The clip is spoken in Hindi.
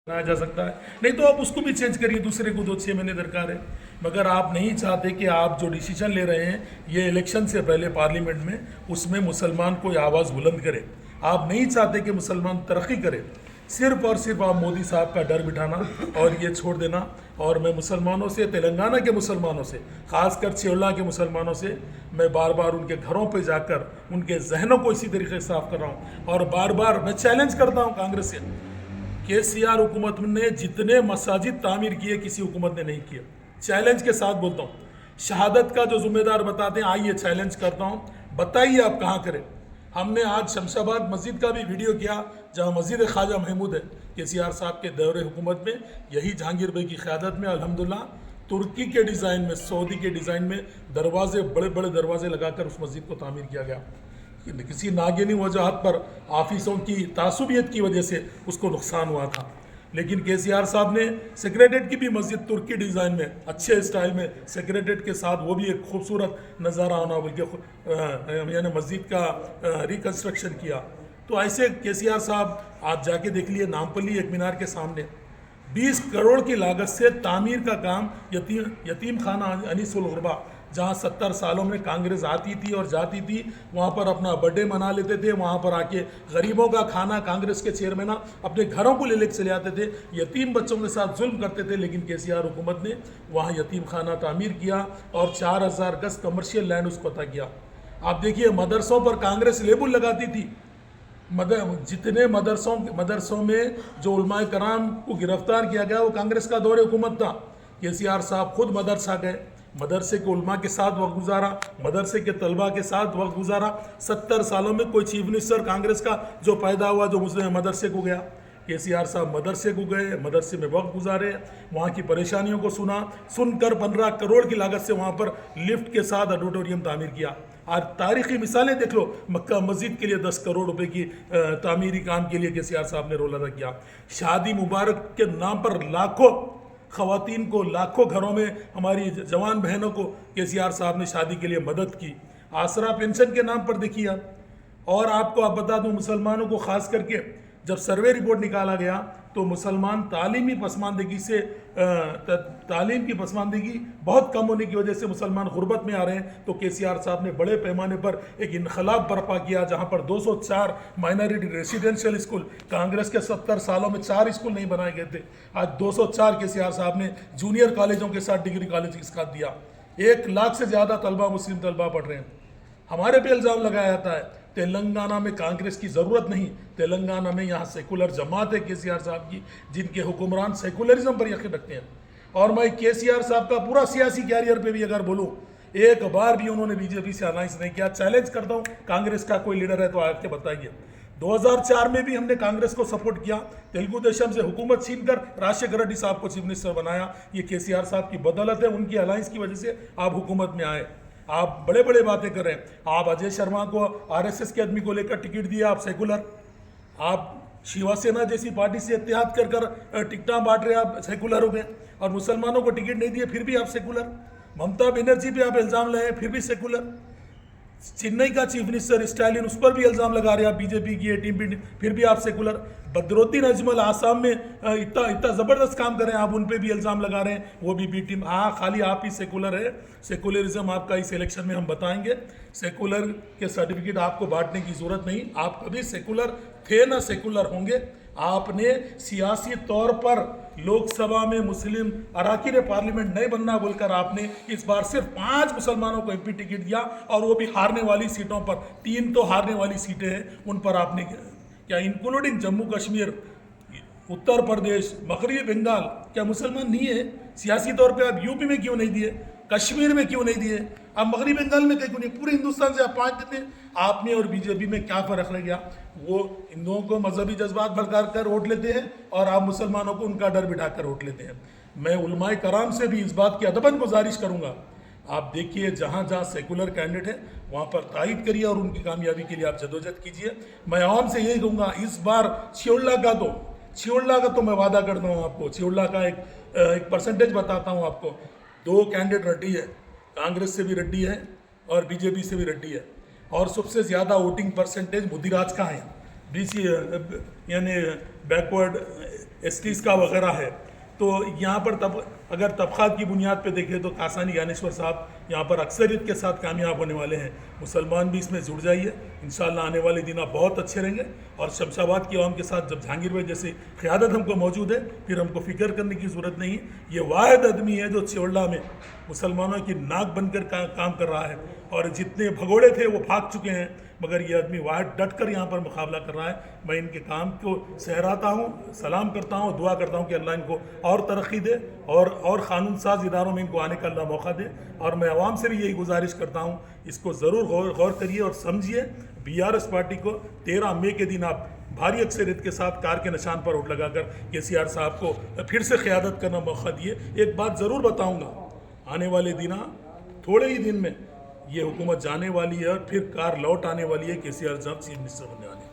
बनाया जा सकता है, नहीं तो आप उसको भी चेंज करिए, दूसरे को 2-6 महीने दरकार है। मगर आप नहीं चाहते कि आप जो डिसीजन ले रहे हैं ये इलेक्शन से पहले पार्लियामेंट में, उसमें मुसलमान कोई आवाज़ बुलंद करे। आप नहीं चाहते कि मुसलमान तरक्की करे, सिर्फ और सिर्फ आप मोदी साहब का डर बिठाना और ये छोड़ देना। और मैं मुसलमानों से, तेलंगाना के मुसलमानों से, ख़ासकर चेवला के मुसलमानों से, मैं बार बार उनके घरों पे जाकर उनके जहनों को इसी तरीके से साफ कर रहा हूँ। और बार बार मैं चैलेंज करता हूँ कांग्रेस से, केसीआर हुकूमत ने जितने मसाजिद तामीर किए किसी हुकूमत ने नहीं किए। चैलेंज के साथ बोलता हूँ, शहादत का जो जिम्मेदार बताते हैं, आइए चैलेंज करता हूँ, बताइए आप कहाँ करें। हमने आज शमशाबाद मस्जिद का भी वीडियो किया, जहाँ मस्जिद ख्वाजा महमूद है, केसीआर साहब के दौरे हुकूमत में, यही जहांगीर भाई की क़यादत में अल्हम्दुलिल्लाह तुर्की के डिज़ाइन में, सऊदी के डिज़ाइन में दरवाजे, बड़े बड़े दरवाजे लगाकर उस मस्जिद को तामीर किया गया। किसी नागिनी वजहात पर ऑफिसों की तासुबियत की वजह से उसको नुकसान हुआ था। लेकिन केसीआर साहब ने सेक्रेटरीट की भी मस्जिद तुर्की डिज़ाइन में, अच्छे स्टाइल में, सेक्रेटरीट के साथ, वो भी एक खूबसूरत नज़ारा होना, बल्कि यानी मस्जिद का रिकन्स्ट्रक्शन किया। तो ऐसे केसीआर साहब आप जाके देख लिए, नामपल्ली एक मीनार के सामने 20 करोड़ की लागत से तामीर का काम, यतीम खाना अनीसुल गुरबा, जहाँ 70 सालों में कांग्रेस आती थी और जाती थी, वहाँ पर अपना बर्थडे मना लेते थे, वहाँ पर आके गरीबों का खाना कांग्रेस के चेयरमैन अपने घरों को ले चले आते थे, यतीम बच्चों के साथ जुल्म करते थे। लेकिन केसीआर हुकूमत ने वहाँ यतीम खाना तामीर किया और 4000 गज कमर्शियल लैंड उसको अता किया। आप देखिए, मदरसों पर कांग्रेस लेबल लगाती थी, जितने मदरसों में जो उलमाए कराम को गिरफ्तार किया गया वो कांग्रेस का दौरे हुकूमत था। केसीआर साहब खुद मदरसा गए, मदरसे के उलमा के साथ वक्त गुजारा, मदरसे के तलबा के साथ वक्त गुजारा। 70 सालों में कोई चीफ मिनिस्टर कांग्रेस का जो पैदा हुआ जो मुस्लिम मदरसे को गया, केसीआर साहब मदरसे को गए, मदरसे में वक्त गुजारे, वहाँ की परेशानियों को सुनकर 15 करोड़ की लागत से वहाँ पर लिफ्ट के साथ ऑडिटोरियम तामीर किया। और तारीखी मिसालें देख लो, मक्का मस्जिद के लिए 10 करोड़ रुपए की तामीरी काम के लिए केसीआर साहब ने रोल अदा किया। शादी मुबारक के नाम पर लाखों ख़वातीन को, लाखों घरों में हमारी जवान बहनों को केसीआर साहब ने शादी के लिए मदद की। आसरा पेंशन के नाम पर देखिए आप। और आपको आप बता दूं, मुसलमानों को ख़ास करके जब सर्वे रिपोर्ट निकाला गया तो मुसलमान तालीमी पसमानदगी से, तालीम की पसमानदगी बहुत कम होने की वजह से मुसलमान गुर्बत में आ रहे हैं। तो केसीआर साहब ने बड़े पैमाने पर एक इनकलाब बर्पा किया, जहां पर 204 माइनॉरिटी रेसिडेंशियल स्कूल, कांग्रेस के 70 सालों में 4 स्कूल नहीं बनाए गए थे, आज 204 केसीआर साहब ने जूनियर कॉलेजों के साथ डिग्री कॉलेज की साथ दिया। 1 लाख से ज़्यादा तलबा, मुस्लिम तलबा पढ़ रहे हैं। हमारे पे इल्ज़ाम लगाया जाता है तेलंगाना में कांग्रेस की ज़रूरत नहीं, तेलंगाना में यहाँ सेकुलर जमात है केसीआर साहब की, जिनके हुक्मरान सेकुलरिज्म पर यकीन रखते हैं। और मैं केसीआर साहब का पूरा सियासी कैरियर पे भी अगर बोलूँ, एक बार भी उन्होंने बीजेपी से अलायंस नहीं किया। चैलेंज करता हूँ, कांग्रेस का कोई लीडर है तो आके बताइए। 2004 में भी हमने कांग्रेस को सपोर्ट किया, तेलुगु देशम से हुकूमत छीनकर राजशेखर रेड्डी साहब को चीफ मिनिस्टर बनाया। ये केसीआर साहब की बदौलत है, उनकी अलायंस की वजह से आप हुकूमत में आए। आप बड़े बड़े बातें कर रहे हैं, आप अजय शर्मा को, आरएसएस के आदमी को लेकर टिकट दिया, आप सेकुलर। आप शिवसेना जैसी पार्टी से इत्तेहाद कर कर टिकटा बांट रहे, आप सेकुलर हो गए। और मुसलमानों को टिकट नहीं दिए, फिर भी आप सेकुलर। ममता बनर्जी पे आप इल्ज़ाम लाए, फिर भी सेकुलर। चेन्नई का चीफ मिनिस्टर स्टालिन, उस पर भी इल्ज़ाम लगा रहे हैं आप, बीजेपी की टीम, फिर भी आप सेकुलर। बदरुद्दीन अजमल आसाम में इतना ज़बरदस्त काम कर रहे हैं, आप उन पे भी इल्ज़ाम लगा रहे हैं, वो भी बी टीम। हाँ, खाली आप ही सेकुलर है। सेकुलरिज्म आपका इस इलेक्शन में हम बताएंगे। सेकुलर के सर्टिफिकेट आपको बांटने की ज़रूरत नहीं, आप कभी सेकुलर थे ना सेकुलर होंगे। आपने सियासी तौर पर लोकसभा में मुस्लिम अरकान पार्लियामेंट नहीं बनना बोलकर आपने इस बार सिर्फ 5 मुसलमानों को एमपी टिकट दिया, और वो भी हारने वाली सीटों पर। 3 तो हारने वाली सीटें हैं, उन पर आपने क्या, इंक्लूडिंग जम्मू कश्मीर, उत्तर प्रदेश, मगरबी बंगाल, क्या मुसलमान नहीं है सियासी तौर पे? आप यूपी में क्यों नहीं दिए, कश्मीर में क्यों नहीं दिए, आप मगरबी बंगाल में क्यों नहीं? पूरे हिंदुस्तान से आप 5 देते। आपने और बीजेपी में क्या फ़र्क रह गया? वो हिंदुओं को मजहबी जज्बात भड़का कर वोट लेते हैं, और आप मुसलमानों को उनका डर बिठाकर वोट लेते हैं। मैं उलमाए कराम से भी इस बात की अदबन गुजारिश करूँगा, आप देखिए जहाँ जहाँ सेकुलर कैंडिडेट है वहाँ पर तायद करिए और उनकी कामयाबी के लिए आप जदोजहद कीजिए। मैं आवाम से यही कहूँगा, इस बार छियोला का तो मैं वादा करता हूँ आपको, छियोला का एक परसेंटेज बताता हूँ आपको। 2 कैंडिडेट रेड्डी है, कांग्रेस से भी रेड्डी है और बीजेपी से भी रेड्डी है, और सबसे ज़्यादा वोटिंग परसेंटेज मुदिराज का है, बीसी यानी बैकवर्ड एसटीज़ का वगैरह है। तो यहाँ पर तब अगर तबक़ात की बुनियाद पे देखें तो कासानी ज्ञानेश्वर साहब यहाँ पर अक्सरियत के साथ कामयाब होने वाले हैं। मुसलमान भी इसमें जुड़ जाइए, इंशाअल्लाह आने वाले दिन आप बहुत अच्छे रहेंगे। और शमशाबाद की आवाम के साथ जब जहांगीर भाई जैसी क़यादत हमको मौजूद है, फिर हमको फ़िक्र करने की ज़रूरत नहीं। ये वाहिद आदमी है जो चिवल्ला में मुसलमानों की नाक बनकर काम कर रहा है, और जितने भगोड़े थे वो भाग चुके हैं, मगर ये आदमी वाहिद डट कर यहाँ पर मुकाबला कर रहा है। मैं इनके काम को सहराता हूँ, सलाम करता हूँ, दुआ करता हूँ कि अल्लाह इनको और तरक्की दे और क़ानून साज इदारों में इनको आने का अल्लाह मौका दे। और मैं आवाम से भी यही गुजारिश करता हूँ, इसको ज़रूर गौर करिए और समझिए। BRS पार्टी को 13 मई के दिन आप भारी अक्सरियत के साथ कार के निशान पर वोट लगाकर KCR साहब को फिर से क़यादत करना मौका दिए। एक बात ज़रूर बताऊँगा, आने वाले दिन थोड़े ही दिन में ये हुकूमत जाने वाली है और फिर कार लौट आने वाली है। KCR साहब चीफ मिनिस्टर बनने वाले हैं।